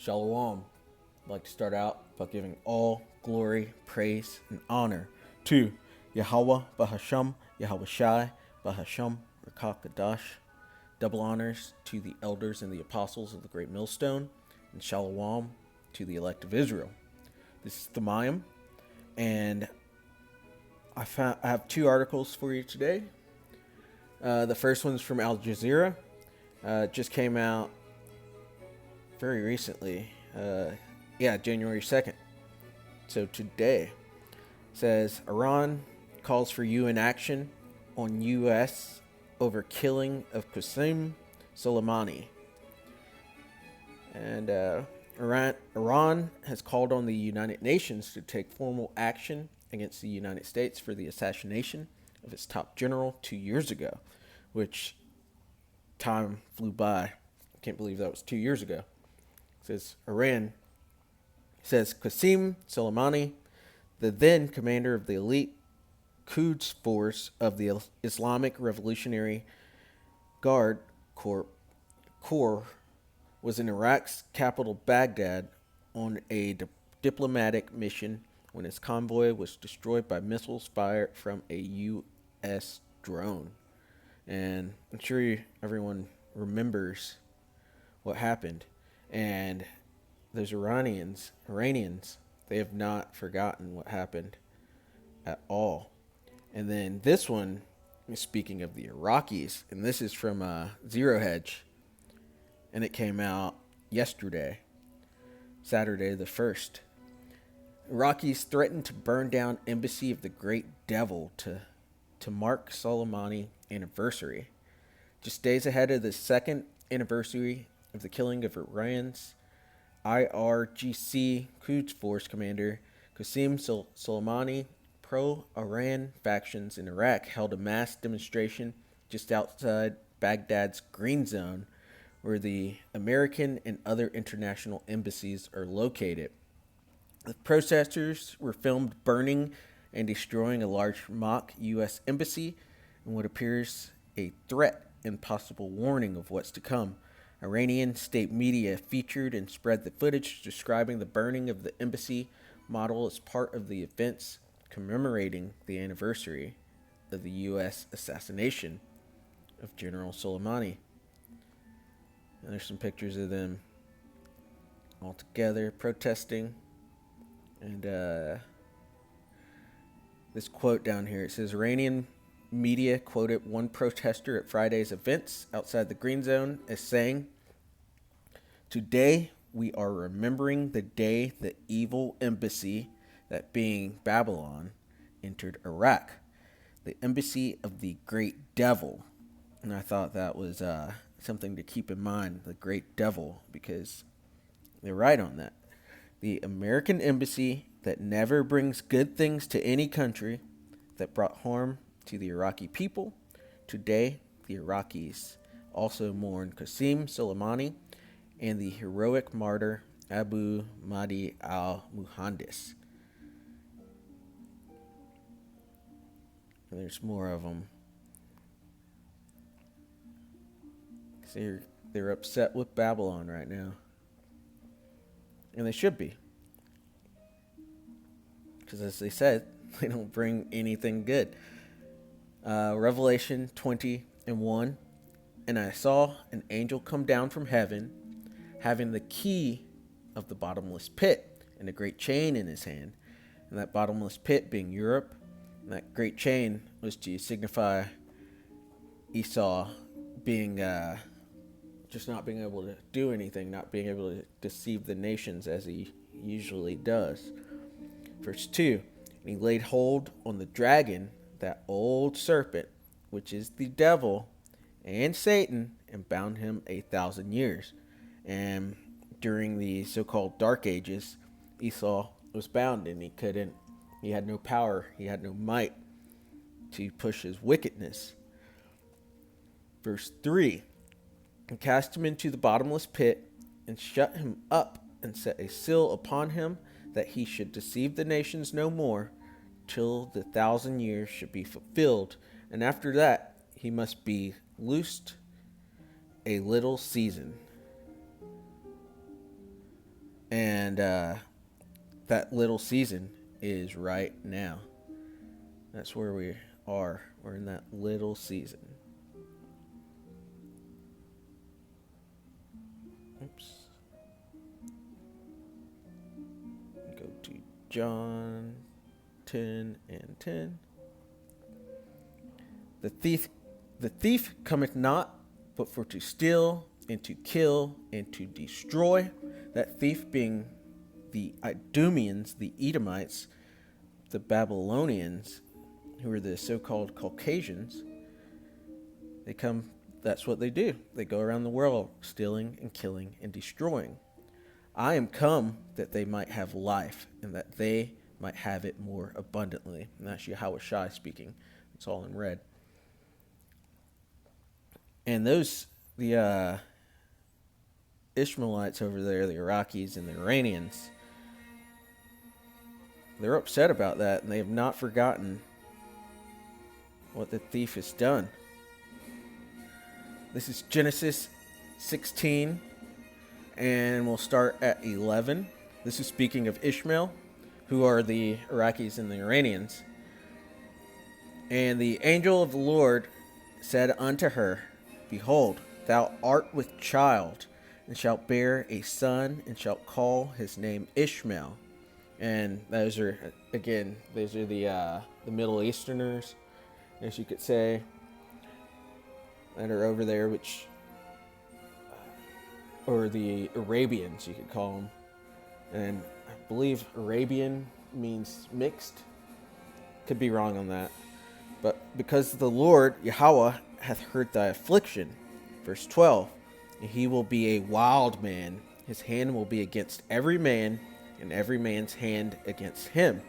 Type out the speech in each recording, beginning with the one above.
Shalom. I'd like to start out by giving all glory, praise, and honor to Yahweh Bahasham, Yahweh Shai, Bahasham, Rakakadash. Double honors to the elders and the apostles of the Great Millstone, and Shalom to the elect of Israel. This is the Mayim, and I have two articles for you today. The first one's from Al Jazeera. It just came out very recently. January 2nd. So today says Iran calls for UN action on U.S. over killing of Qasem Soleimani. And Iran has called on the United Nations to take formal action against the United States for the assassination of its top general 2 years ago, which time flew by. I can't believe that was 2 years ago. It says Iran says Qasem Soleimani, the then commander of the elite Quds force of the Islamic Revolutionary Guard Corps, was in Iraq's capital Baghdad on a diplomatic mission when his convoy was destroyed by missiles fired from a U.S. drone. And I'm sure everyone remembers what happened. And those Iranians, they have not forgotten what happened at all. And then this one is speaking of the Iraqis, and this is from Zero Hedge, and it came out yesterday, Saturday the 1st. Iraqis threatened to burn down embassy of the Great Devil to mark Soleimani anniversary. Just days ahead of the second anniversary of the killing of Iran's IRGC Quds Force commander Qasem Soleimani, pro-Iran factions in Iraq held a mass demonstration just outside Baghdad's Green Zone, where the American and other international embassies are located. The protesters were filmed burning and destroying a large mock U.S. embassy in what appears a threat and possible warning of what's to come. Iranian state media featured and spread the footage describing the burning of the embassy model as part of the events commemorating the anniversary of the U.S. assassination of General Soleimani. And there's some pictures of them all together protesting. And this quote down here, it says, Iranian media quoted one protester at Friday's events outside the Green Zone as saying, "Today we are remembering the day the evil embassy, that being Babylon, entered Iraq. The embassy of the Great Devil." And I thought that was something to keep in mind, the Great Devil, because they're right on that. The American embassy that never brings good things to any country, that brought harm to the Iraqi people. Today, the Iraqis also mourn Qasem Soleimani and the heroic martyr Abu Mahdi al-Muhandis. And there's more of them. They're upset with Babylon right now. And they should be. Because as they said, they don't bring anything good. Revelation 20:1. And I saw an angel come down from heaven, having the key of the bottomless pit and a great chain in his hand. And that bottomless pit being Europe. And that great chain was to signify Esau being just not being able to do anything, not being able to deceive the nations as he usually does. Verse 2, and he laid hold on the dragon, that old serpent, which is the devil and Satan, and bound him 1,000 years. And during the so-called Dark Ages, Esau was bound, and he had no power, he had no might to push his wickedness. Verse 3, and cast him into the bottomless pit, and shut him up, and set a seal upon him, that he should deceive the nations no more, till the 1,000 years should be fulfilled. And after that, he must be loosed a little season. And that little season is right now. That's where we are. We're in that little season. Oops. Go to John 10 and 10. The thief cometh not, but for to steal, and to kill, and to destroy. That thief being the Idumeans, the Edomites, the Babylonians, who are the so-called Caucasians. That's what they do. They go around the world stealing and killing and destroying. I am come that they might have life, and that they might have it more abundantly. And that's Yahweh speaking. It's all in red. And the Ishmaelites over there, the Iraqis and the Iranians, they're upset about that, and they have not forgotten what the thief has done. This is Genesis 16, and we'll start at 11. This is speaking of Ishmael, who are the Iraqis and the Iranians. And the angel of the Lord said unto her, Behold, thou art with child, and shalt bear a son, and shalt call his name Ishmael. And those are the Middle Easterners, as you could say, that are over there, or the Arabians, you could call them. And I believe Arabian means mixed. Could be wrong on that. But because the Lord, Yahweh, hath heard thy affliction. Verse 12. And he will be a wild man. His hand will be against every man, and every man's hand against him.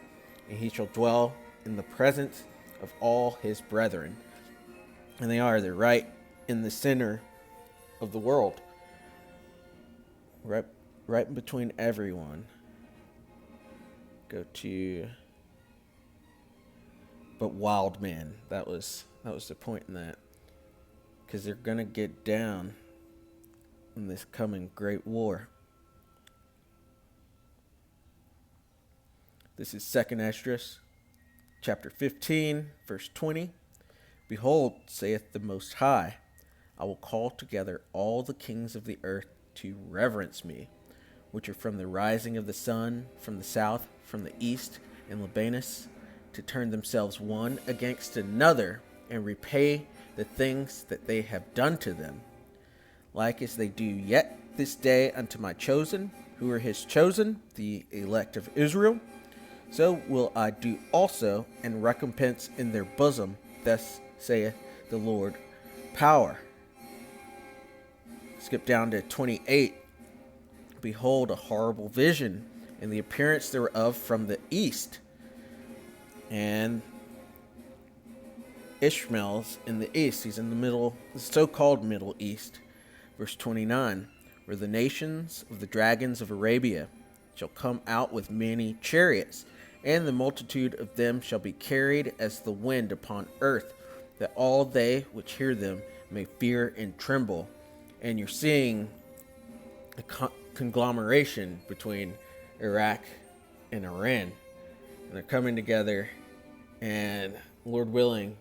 And he shall dwell in the presence of all his brethren. And they're right in the center of the world. Right in between everyone. Go to... But wild men. That was the point in that. Because they're going to get down in this coming great war. This is 2nd Esdras, chapter 15, verse 20. Behold, saith the Most High, I will call together all the kings of the earth to reverence me, which are from the rising of the sun, from the south, from the east, and Libanus, to turn themselves one against another, and repay the things that they have done to them, like as they do yet this day unto my chosen, who are his chosen, the elect of Israel. So will I do also, and recompense in their bosom, thus saith the Lord power. Skip down to 28. Behold, a horrible vision, and the appearance thereof from the east. And Ishmael's in the east. He's in the so-called Middle East. Verse 29. Where the nations of the dragons of Arabia shall come out with many chariots, and the multitude of them shall be carried as the wind upon earth, that all they which hear them may fear and tremble. And you're seeing a conglomeration between Iraq and Iran. And they're coming together, and Lord willing,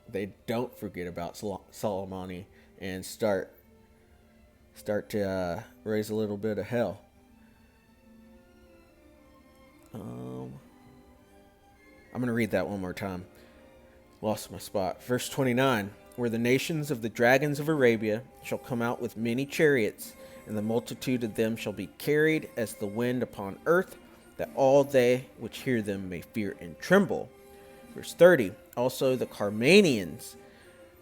they don't forget about Solemani and start to raise a little bit of hell. I'm going to read that one more time. Lost my spot. Verse 29. Where the nations of the dragons of Arabia shall come out with many chariots, and the multitude of them shall be carried as the wind upon earth, that all they which hear them may fear and tremble. Verse 30. Also the Carmanians,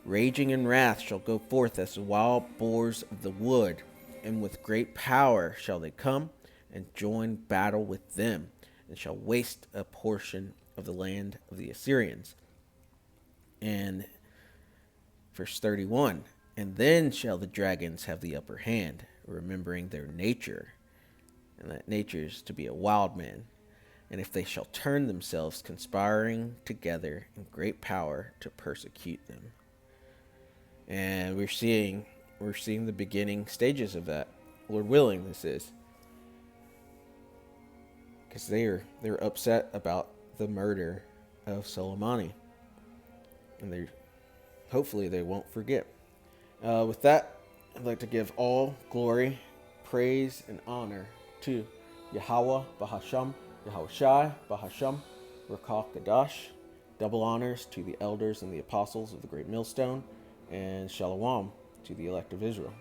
raging in wrath, shall go forth as the wild boars of the wood, and with great power shall they come and join battle with them, and shall waste a portion of the land of the Assyrians. And verse 31, and then shall the dragons have the upper hand, remembering their nature, and that nature is to be a wild man. And if they shall turn themselves, conspiring together in great power to persecute them. And we're seeing the beginning stages of that. Lord willing, this is. because they're upset about the murder of Solemani, and they hopefully they won't forget. With that, I'd like to give all glory, praise, and honor to Yahweh Bahasham, Yahweh Shai Bahasham, Rakach Kadash. Double honors to the elders and the apostles of the Great Millstone, and Shalom to the elect of Israel.